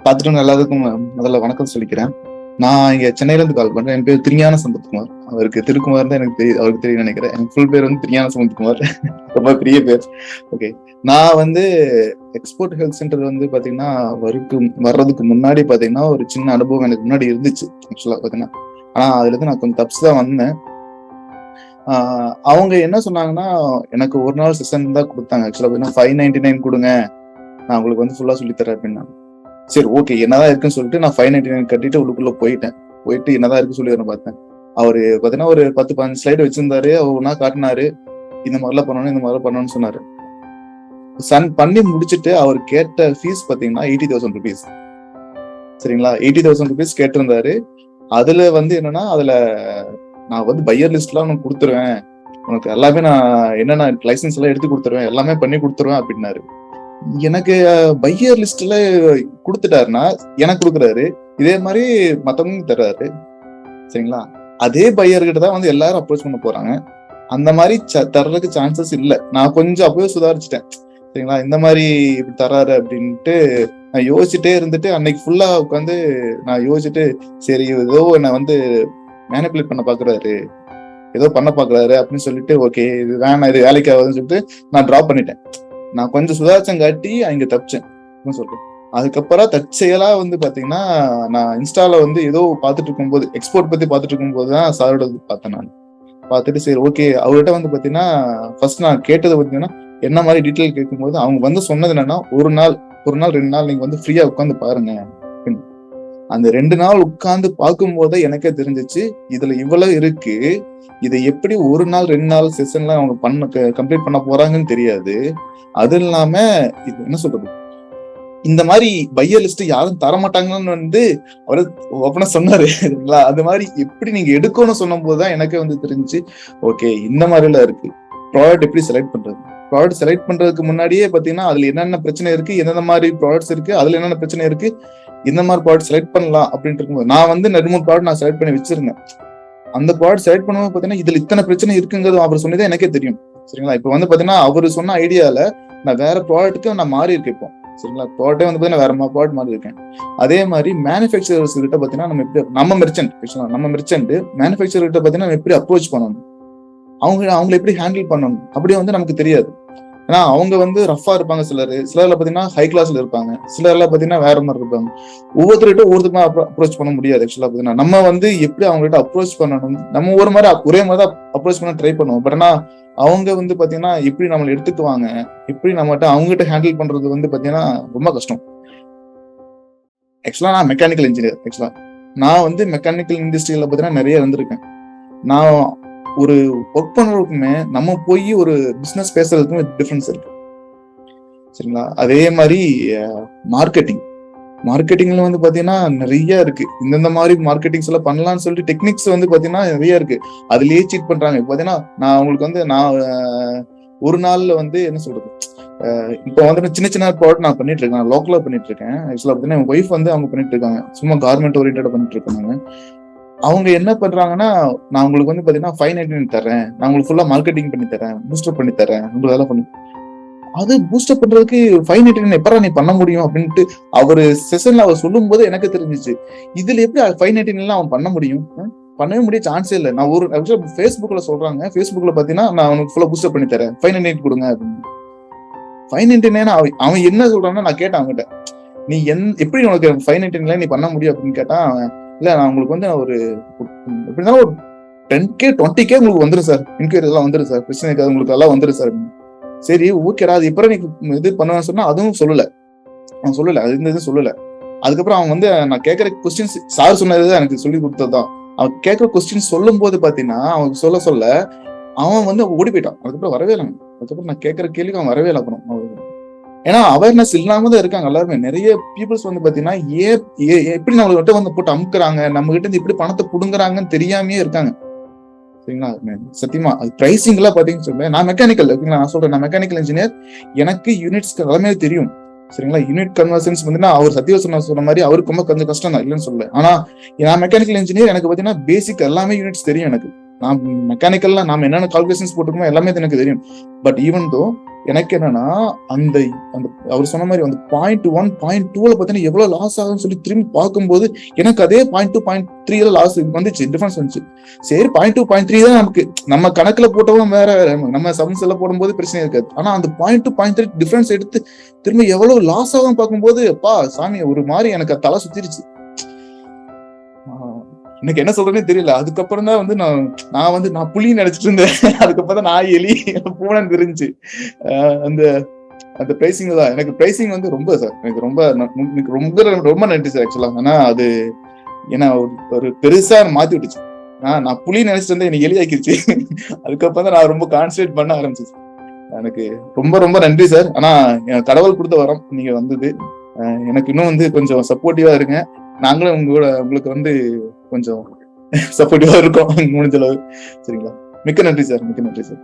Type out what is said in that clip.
பார்த்துட்டு எல்லாருக்கும் முதல்ல வணக்கம் சொல்லிக்கிறேன். நான் இங்க சென்னையில இருந்து கால் பண்றேன். என் பேர் திருஞான சம்பத்குமார். அவருக்கு திருக்குமார் தான் எனக்கு தெரியும், அவருக்கு தெரியும் நினைக்கிறேன். எனக்கு ஃபுல் பேர் வந்து திருஞான சம்பத்குமார். ரொம்ப பெரிய பேர். ஓகே, நான் வந்து எக்ஸ்போர்ட் ஹெல்த் சென்டர் வந்து பாத்தீங்கன்னா வர்றதுக்கு முன்னாடி பாத்தீங்கன்னா ஒரு சின்ன அனுபவம் எனக்கு முன்னாடி இருந்துச்சு ஆக்சுவலா பாத்தீங்கன்னா. ஆனா அதுல இருந்து நான் கொஞ்சம் தப்ஸ் தான் வந்தேன். அவங்க என்ன சொன்னாங்கன்னா, எனக்கு ஒரு நாள் செஷன் தான் கொடுத்தாங்க. ஆக்சுவலா பாத்தீங்கன்னா 599 கொடுங்க, நான் உங்களுக்கு வந்து ஃபுல்லா சொல்லித்தரேன் அப்படின்னா. சரி, ஓகே, என்னதான் இருக்குன்னு சொல்லிட்டு நான் 599 கட்டிட்டு உள்ளுக்குள்ள போயிட்டு என்னதான் இருக்கு சொல்லி பார்த்தேன். அவரு பாத்தீங்கன்னா ஒரு 10-15 ஸ்லைடு வச்சிருந்தாரு. அவர் ஒன்னா காட்டினாரு, இந்த மாதிரிலாம் பண்ணணும், இந்த மாதிரிலாம் பண்ணணும்னு சொன்னாரு. பண்ணி முடிச்சுட்டு அவர் கேட்ட ஃபீஸ் பாத்தீங்கன்னா 80,000 rupees. சரிங்களா, 80,000 rupees கேட்டிருந்தாரு. அதுல வந்து என்னன்னா, அதுல நான் வந்து பையர் லிஸ்ட் எல்லாம் உனக்கு கொடுத்துருவேன், உனக்கு எல்லாமே நான் என்னென்ன லைசன்ஸ் எல்லாம் எடுத்து கொடுத்துருவேன், எல்லாமே பண்ணி கொடுத்துருவேன் அப்படின்னாரு. எனக்கு பையர் லிஸ்ட்ல கொடுத்துட்டாருன்னா எனக்கு கொடுக்குறாரு, இதே மாதிரி மத்தவங்க தர்றாரு. சரிங்களா, அதே பையர்கிட்ட தான் வந்து எல்லாரும் அப்ரோச் பண்ண போறாங்க. அந்த மாதிரி தர்றதுக்கு சான்சஸ் இல்லை. நான் கொஞ்சம் அப்பவே சுதாரிச்சுட்டேன். சரிங்களா, இந்த மாதிரி இப்படி தர்றாரு அப்படின்ட்டு நான் யோசிச்சுட்டே இருந்துட்டு அன்னைக்கு ஃபுல்லா உட்காந்து நான் யோசிச்சுட்டு, சரி ஏதோ என்னை வந்து மேனிபுலேட் பண்ண பாக்குறாரு, ஏதோ பண்ண பாக்குறாரு அப்படின்னு சொல்லிட்டு, ஓகே இது வேணாம், இது வேலைக்கு ஆகுதுன்னு சொல்லிட்டு நான் டிராப் பண்ணிட்டேன். நான் கொஞ்சம் சுதாரிச்சம் காட்டி அங்க தப்பிச்சேன் சொல்றேன். அதுக்கப்புறம் தற்செயலா வந்து பாத்தீங்கன்னா, நான் இன்ஸ்டால வந்து ஏதோ பாத்துட்டு இருக்கும்போது, எக்ஸ்போர்ட் பத்தி பாத்துட்டு இருக்கும்போது தான் சாரோட பார்த்தேன். நான் பார்த்துட்டு சரி ஓகே, அவர்கிட்ட வந்து பாத்தீங்கன்னா ஃபர்ஸ்ட் நான் கேட்டது பாத்தீங்கன்னா என்ன மாதிரி டீட்டெயில் கேட்கும்போது அவங்க வந்து சொன்னது என்னன்னா, ஒரு நாள் 2 நாள் நீங்க வந்து ஃப்ரீயா உட்காந்து பாருங்க. அந்த 2 நாள் உட்கார்ந்து பார்க்கும் போதே எனக்கே தெரிஞ்சிச்சு இதுல இவ்வளவு இருக்கு. இதை எப்படி 1 நாள் 2 நாள் செஷன்ல அவங்க கம்ப்ளீட் பண்ண போறாங்கன்னு தெரியாது. அது இல்லாம இது என்ன சொல்றது, இந்த மாதிரி பையர் லிஸ்ட் யாரும் தரமாட்டாங்கன்னு வந்து அவரு ஓப்பனா சொன்னாரு. அது மாதிரி எப்படி நீங்க எடுக்கணும்னு சொன்னும் போதுதான் எனக்கு வந்து தெரிஞ்சு, ஓகே இந்த மாதிரி எல்லாம் இருக்கு. ப்ராடக்ட் எப்படி செலக்ட் பண்றது, ப்ராடக்ட் செலக்ட் பண்றதுக்கு முன்னாடியே பாத்தீங்கன்னா அதுல என்னென்ன பிரச்சனை இருக்கு, எந்தெந்த மாதிரி ப்ராடக்ட்ஸ் இருக்கு, அதுல என்னென்ன பிரச்சனை இருக்கு, இந்த மாதிரி ப்ராடக்ட் செலக்ட் பண்ணலாம் அப்படின்ட்டு இருக்கும்போது நான் வந்து 2-3 ப்ராடக்ட் நான் செலக்ட் பண்ணி வச்சிருந்தேன். அந்த ப்ராடக்ட் செலக்ட் பண்ணும்போது பாத்தீங்கன்னா இதுல இத்தனை பிரச்சனை இருக்குங்கிறது அவர் சொன்னதே எனக்கே தெரியும். சரிங்களா, இப்ப வந்து பாத்தீங்கன்னா அவரு சொன்ன ஐடியால நான் வேற ப்ராடக்ட்டுக்கு நான் மாறி இருக்கேன் இப்போ. சரிங்களா, ப்ராடக்டே வந்து பாத்தீங்கன்னா வேற ப்ராடக்ட் மாறி இருக்கேன். அதே மாதிரி மேனுஃபேக்சரர்ஸ் கிட்ட பாத்தீங்கன்னா நம்ம மெர்ச்சன்ட் மேனுஃபேக்சர் கிட்ட பாத்தீங்கன்னா நம்ம எப்படி அப்ரோச் பண்ணணும், அவங்களை எப்படி ஹேண்டில் பண்ணணும் அப்படி வந்து நமக்கு தெரியாது. ஏன்னா அவங்க வந்து ரஃபா இருப்பாங்க, சிலர்ல பாத்தீங்கன்னா ஹை கிளாஸ்ல இருப்பாங்க, சிலர்ல பாத்தீங்கன்னா வேற மாதிரி இருப்பாங்க. ஒவ்வொருத்தருக்கிட்ட ஒவ்வொருத்தருமா அப்ரோச் பண்ண முடியாது. ஆக்சுவலா பாத்தீங்கன்னா நம்ம வந்து எப்படி அவங்ககிட்ட அப்ரோச் பண்ணணும், நம்ம ஒரே மாதிரி தான் அப்ரோச் பண்ண ட்ரை பண்ணுவோம். பட் ஆனா அவங்க வந்து பாத்தீங்கன்னா எப்படி நம்மளை எடுத்துக்குவாங்க, எப்படி நம்மகிட்ட அவங்ககிட்ட ஹேண்டில் பண்றது வந்து பாத்தீங்கன்னா ரொம்ப கஷ்டம். ஆக்சுவலா நான் மெக்கானிக்கல் இன்ஜினியர். ஆக்சுவலா நான் வந்து மெக்கானிக்கல் இண்டஸ்ட்ரியில பாத்தீங்கன்னா நிறைய இருந்திருக்கேன். நான் ஒரு ஒர்க் பண்றதுக்குமே நம்ம போய் ஒரு பிசினஸ் பேசுறதுக்குமே டிஃபரன்ஸ் இருக்கு. சரிங்களா, அதே மாதிரி மார்க்கெட்டிங்ல வந்து பாத்தீங்கன்னா நிறைய இருக்கு. இந்த மாதிரி மார்க்கெட்டிங்ஸ் எல்லாம் பண்ணலாம்னு சொல்லிட்டு டெக்னிக்ஸ் வந்து பாத்தீங்கன்னா நிறைய இருக்கு. அதுலயே சீட் பண்றாங்க. பாத்தீங்கன்னா நான் உங்களுக்கு வந்து நான் ஒரு நாள்ல வந்து என்ன சொல்றது, இப்போ வந்து சின்ன சின்ன ப்ராடக்ட் நான் பண்ணிட்டு இருக்கேன், லோக்கலா பண்ணிட்டு இருக்கேன். ஆக்சுவலா பாத்தீங்கன்னா என் ஒய்ஃப் வந்து அவங்க பண்ணிட்டு இருக்காங்க, சும்மா கார்மெண்ட் ஓரியன்டா பண்ணிட்டு இருக்காங்க. அவங்க என்ன பண்றாங்கன்னா, நான் உங்களுக்கு வந்து பாத்தீங்கன்னா 599 தரேன், நான் உங்களுக்கு ஃபுல்லா மார்க்கெட்டிங் பண்ணி தரேன், பூஸ்டப் பண்ணி தரேன், உங்களுக்கு அதெல்லாம் பண்ணி. அது பூஸ்டப் பண்றதுக்கு 599 எப்படா நீ பண்ண முடியும் அப்படின்ட்டு அவரு செஷன்ல அவர் சொல்லும் போது எனக்கு தெரிஞ்சிச்சு, இதுல எப்படி 599 அவன் பண்ண முடியும், பண்ணவே முடிய சான்ஸே இல்லை. நான் ஒரு ஃபேஸ்புக்ல சொல்றாங்க, ஃபேஸ்புக்ல பாத்தீங்கன்னா நான் உனக்கு ஃபுல்லா பூஸ்டப் பண்ணி தரேன், 598 கொடுங்க அப்படின்னு. 599 அவன் என்ன சொல்றான்னா, நான் கேட்டேன் அவங்ககிட்ட, நீ எப்படி உனக்கு 599 நீ பண்ண முடியும் அப்படின்னு கேட்டா, இல்ல நான் உங்களுக்கு வந்து ஒரு எப்படின்னா ஒரு 10K 20K உங்களுக்கு வந்துடும் சார், இன்கொயரி எல்லாம் வந்துடும் சார், பிரச்சனை இருக்காது உங்களுக்கு எல்லாம் வந்துடும் சார். சரி ஓகேடா, அது இப்ப நீ இது பண்ணுவேன்னு சொன்னா அதுவும் சொல்லல, அவன் சொல்லல, அது இந்த இது சொல்லல. அதுக்கப்புறம் அவன் வந்து நான் கேட்கற கொஸ்டின்ஸ் சார் சொன்னதுதான் எனக்கு சொல்லி கொடுத்ததுதான். அவன் கேட்கற கொஸ்டின் சொல்லும் போது பாத்தீங்கன்னா அவன் சொல்ல அவன் வந்து ஓடி போயிட்டான். அதுக்கப்புறம் வரவே இல்லை. அதுக்கப்புறம் நான் கேட்கற கேள்விக்கு அவன் வரவே இல்லை. அப்புறம் ஏன்னா அவேர்னஸ் இல்லாம தான் இருக்காங்க எல்லாருமே. நிறைய பீப்புள்ஸ் வந்து பாத்தீங்கன்னா எப்படி நம்மகிட்ட வந்து போட்டு அமுக்குறாங்க, நம்ம கிட்ட இருந்து எப்படி பணத்தை புடுங்குறாங்கன்னு தெரியாமயே இருக்காங்க. சரிங்களா, சத்தியமா அது பிரைசிங் எல்லாம் பாத்தீங்கன்னு சொல்ல, நான் மெக்கானிக்கல் ஓகேங்களா, நான் சொல்றேன் நான் மெக்கானிக்கல் இன்ஜினியர், எனக்கு யூனிட்ஸ் எல்லாமே தெரியும். சரிங்களா, யூனிட் கன்வர்ஷன்ஸ் வந்து அவர் சத்திய சொன்ன மாதிரி அவருக்கு ரொம்ப கொஞ்சம் கஷ்டம் தான், இல்லைன்னு சொல்ல. ஆனா நான் மெக்கானிக்கல் இன்ஜினியர், எனக்கு பாத்தீங்கன்னா பேசிக் எல்லாமே யூனிட்ஸ் தெரியும். எனக்கு நான் மெக்கானிக்கல்ல நாம என்னென்ன கால்குலேஷன்ஸ் போட்டுக்கோமோ எல்லாமே எனக்கு தெரியும். பட் ஈவன் தோ எனக்கு என்னன்னா அந்த அந்த அவர் சொன்ன மாதிரி அந்த 0.1 0.2 பாத்தீங்கன்னா எவ்வளவு லாஸ் ஆகும்னு சொல்லி திரும்பி பார்க்கும்போது எனக்கு அதே 0.2 0.3 லாஸ் வந்துச்சு, டிஃபரன்ஸ் வந்துச்சு. சரி 0.2 0.3 தான் நமக்கு நம்ம கணக்குல போட்டவும் வேற, நம்ம சம்ஸ் எல்லாம் போடும்போது பிரச்சனை இருக்காது. ஆனா அந்த 0.2 0.3 டிஃபரன்ஸ் எடுத்து திரும்ப எவ்வளவு லாஸ் ஆகும் பார்க்கும்போது அப்பா சாமி ஒரு மாதிரி எனக்கு தலை சுத்திருச்சு. எனக்கு என்ன சொல்றேன்னே தெரியல. அதுக்கப்புறம் தான் வந்து நான் புலின்னு நினைச்சிட்டு இருந்தேன். அதுக்கப்புறம் தான் நான் எலி பூனைன்னு தெரிஞ்சு. அந்த அந்த பிரைசிங் தான் எனக்கு பிரைசிங் வந்து ரொம்ப சார் எனக்கு ரொம்ப ரொம்ப நன்றி சார் ஆக்சுவலா. ஆனா அது ஏன்னா ஒரு பெருசா மாத்தி விட்டுச்சு. நான் புலி நினைச்சிட்டு இருந்தேன், எனக்கு எலி ஆக்கிருச்சு. அதுக்கப்புறம் தான் நான் ரொம்ப கான்சன்ட்ரேட் பண்ண ஆரம்பிச்சு. எனக்கு ரொம்ப ரொம்ப நன்றி சார். ஆனா கடவுள் கொடுத்த வரம் நீங்க வந்தது. எனக்கு இன்னும் வந்து கொஞ்சம் சப்போர்ட்டிவா இருங்க. நாங்களும் உங்களுக்கு வந்து கொஞ்சம் சப்போர்ட்டிவா இருக்கோம் முடிஞ்ச அளவு. சரிங்களா? மிக்க நன்றி சார், மிக்க நன்றி சார்.